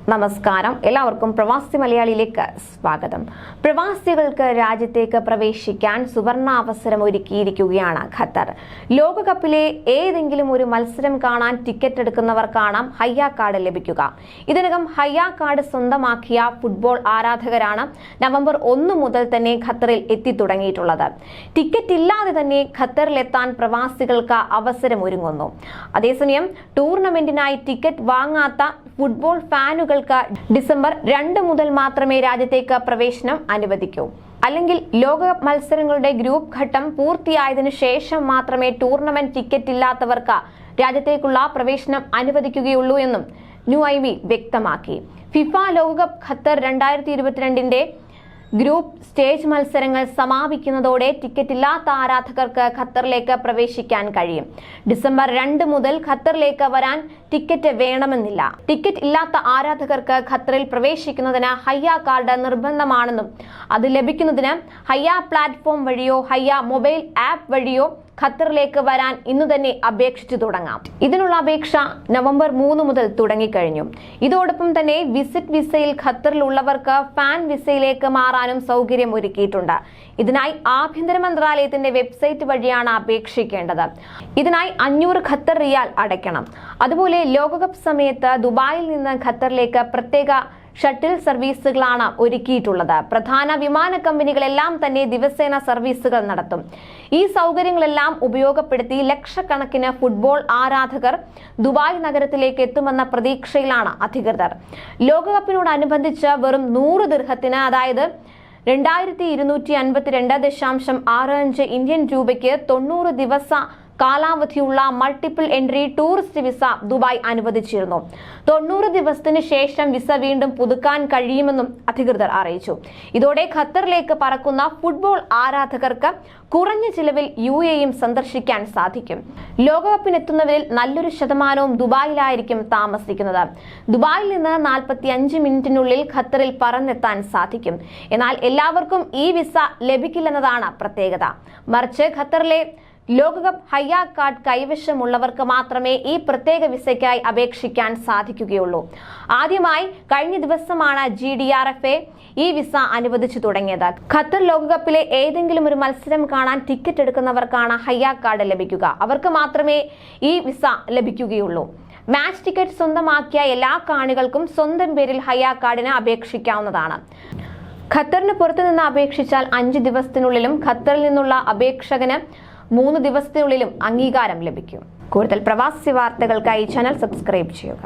നമസ്കാരം, എല്ലാവർക്കും പ്രവാസി മലയാളിയിലേക്ക് സ്വാഗതം. പ്രവാസികൾക്ക് രാജ്യത്തേക്ക് പ്രവേശിക്കാൻ സുവർണാവസരം ഒരുക്കിയിരിക്കുകയാണ് ഖത്തർ. ലോകകപ്പിലെ ഏതെങ്കിലും ഒരു മത്സരം കാണാൻ ടിക്കറ്റ് എടുക്കുന്നവർക്കാണ് ഹയ്യ കാർഡ് ലഭിക്കുക. ഇതിനകം ഹയ്യ കാർഡ് സ്വന്തമാക്കിയ ഫുട്ബോൾ ആരാധകരാണ് നവംബർ 1 മുതൽ തന്നെ ഖത്തറിൽ എത്തിത്തുടങ്ങിയിട്ടുള്ളത്. ടിക്കറ്റ് ഇല്ലാതെ തന്നെ ഖത്തറിലെത്താൻ പ്രവാസികൾക്ക് അവസരമൊരുങ്ങുന്നു. അതേസമയം ടൂർണമെന്റിനായി ടിക്കറ്റ് വാങ്ങാത്ത ഫുട്ബോൾ ഫാനുകൾക്ക് ഡിസംബർ 2 മുതൽ മാത്രമേ രാജ്യത്തേക്ക് പ്രവേശനം അനുവദിക്കൂ. അല്ലെങ്കിൽ ലോകകപ്പ് മത്സരങ്ങളുടെ ഗ്രൂപ്പ് ഘട്ടം പൂർത്തിയായതിനു ശേഷം മാത്രമേ ടൂർണമെന്റ് ടിക്കറ്റ് ഇല്ലാത്തവർക്ക് രാജ്യത്തേക്കുള്ള പ്രവേശനം അനുവദിക്കുകയുള്ളൂ എന്നും ന്യൂഐബി വ്യക്തമാക്കി. ഫിഫ ലോകകപ്പ് ഖത്തർ 2022 ഗ്രൂപ്പ് സ്റ്റേജ് മത്സരങ്ങൾ സമാപിക്കുന്നതോടെ ടിക്കറ്റ് ഇല്ലാത്ത ആരാധകർക്ക് ഖത്തറിലേക്ക് പ്രവേശിക്കാൻ കഴിയും. ഡിസംബർ 2 മുതൽ ഖത്തറിലേക്ക് വരാൻ ടിക്കറ്റ് വേണമെന്നില്ല. ടിക്കറ്റ് ഇല്ലാത്ത ആരാധകർക്ക് ഖത്തറിൽ പ്രവേശിക്കുന്നതിന് ഹയ്യ കാർഡ് നിർബന്ധമാണെന്നും അത് ലഭിക്കുന്നതിന് ഹയ്യ പ്ലാറ്റ്ഫോം വഴിയോ ഹയ്യ മൊബൈൽ ആപ്പ് വഴിയോ ഖത്തറിലേക്ക് വരാൻ ഇന്നു തന്നെ അപേക്ഷിച്ചു തുടങ്ങാം. ഇതിനുള്ള അപേക്ഷ നവംബർ 3 മുതൽ തുടങ്ങിക്കഴിഞ്ഞു. ഇതോടൊപ്പം തന്നെ വിസിറ്റ് വിസയിൽ ഖത്തറിലുള്ളവർക്ക് ഫാൻ വിസയിലേക്ക് മാറാനും സൗകര്യം ഒരുക്കിയിട്ടുണ്ട്. ഇതിനായി ആഭ്യന്തര മന്ത്രാലയത്തിന്റെ വെബ്സൈറ്റ് വഴിയാണ് അപേക്ഷിക്കേണ്ടത്. ഇതിനായി 500 ഖത്തർ റിയാൽ അടയ്ക്കണം. അതുപോലെ ലോകകപ്പ് സമയത്ത് ദുബായിൽ നിന്ന് ഖത്തറിലേക്ക് പ്രത്യേക ഷട്ടിൽ സർവീസുകളാണ് ഒരുക്കിയിട്ടുള്ളത്. പ്രധാന വിമാന കമ്പനികളെല്ലാം തന്നെ ദിവസേന സർവീസുകൾ നടത്തും. ഈ സൗകര്യങ്ങളെല്ലാം ഉപയോഗപ്പെടുത്തി ലക്ഷക്കണക്കിന് ഫുട്ബോൾ ആരാധകർ ദുബായ് നഗരത്തിലേക്ക് എത്തുമെന്ന പ്രതീക്ഷയിലാണ് അധികൃതർ. ലോകകപ്പിനോടനുബന്ധിച്ച് വെറും 100 ദിർഹത്തിന്, അതായത് 2252.65 ഇന്ത്യൻ രൂപയ്ക്ക് 90 ദിവസ കാലാവധിയുള്ള multiple entry tourist visa Dubai അനുവദിച്ചിരുന്നു. 90 ദിവസത്തിന് ശേഷം വിസ വീണ്ടും പുതുക്കാൻ കഴിയുമെന്നും അധികൃതർ അറിയിച്ചു. ഇതോടെ ഖത്തറിലേക്ക് പറക്കുന്ന ഫുട്ബോൾ ആരാധകർക്ക് കുറഞ്ഞ ചിലവിൽ UAE സന്ദർശിക്കാൻ സാധിക്കും. ലോകകപ്പിനെത്തുന്നവരിൽ നല്ലൊരു ശതമാനവും ദുബായിലായിരിക്കും താമസിക്കുന്നത്. ദുബായിൽ നിന്ന് 45 മിനിറ്റിനുള്ളിൽ ഖത്തറിൽ പറന്നെത്താൻ സാധിക്കും. എന്നാൽ എല്ലാവർക്കും ഈ വിസ ലഭിക്കില്ലെന്നതാണ് പ്രത്യേകത. മറിച്ച് ഖത്തറിലെ ലോകകപ്പ് ഹയ്യ കാർഡ് കൈവശമുള്ളവർക്ക് മാത്രമേ ഈ പ്രത്യേക വിസയ്ക്കായി അപേക്ഷിക്കാൻ സാധിക്കുകയുള്ളൂ. ആദ്യമായി കഴിഞ്ഞ ദിവസമാണ് GDRFA ഈ വിസ അനുവദിച്ചു തുടങ്ങിയത്. ഖത്തർ ലോകകപ്പിലെ ഏതെങ്കിലും ഒരു മത്സരം കാണാൻ ടിക്കറ്റ് എടുക്കുന്നവർക്കാണ് ഹയ്യ കാർഡ് ലഭിക്കുക. അവർക്ക് മാത്രമേ ഈ വിസ ലഭിക്കുകയുള്ളൂ. മാച്ച് ടിക്കറ്റ് സ്വന്തമാക്കിയ എല്ലാ കാണികൾക്കും സ്വന്തം പേരിൽ ഹയ്യ കാർഡിന് അപേക്ഷിക്കാവുന്നതാണ്. ഖത്തറിന് പുറത്തു നിന്ന് അപേക്ഷിച്ചാൽ 5 ദിവസത്തിനുള്ളിലും ഖത്തറിൽ നിന്നുള്ള അപേക്ഷകന് 3 ദിവസത്തിനുള്ളിലും അംഗീകാരം ലഭിക്കും. കൂടുതൽ പ്രവാസി വാർത്തകൾക്കായി ചാനൽ സബ്സ്ക്രൈബ് ചെയ്യുക.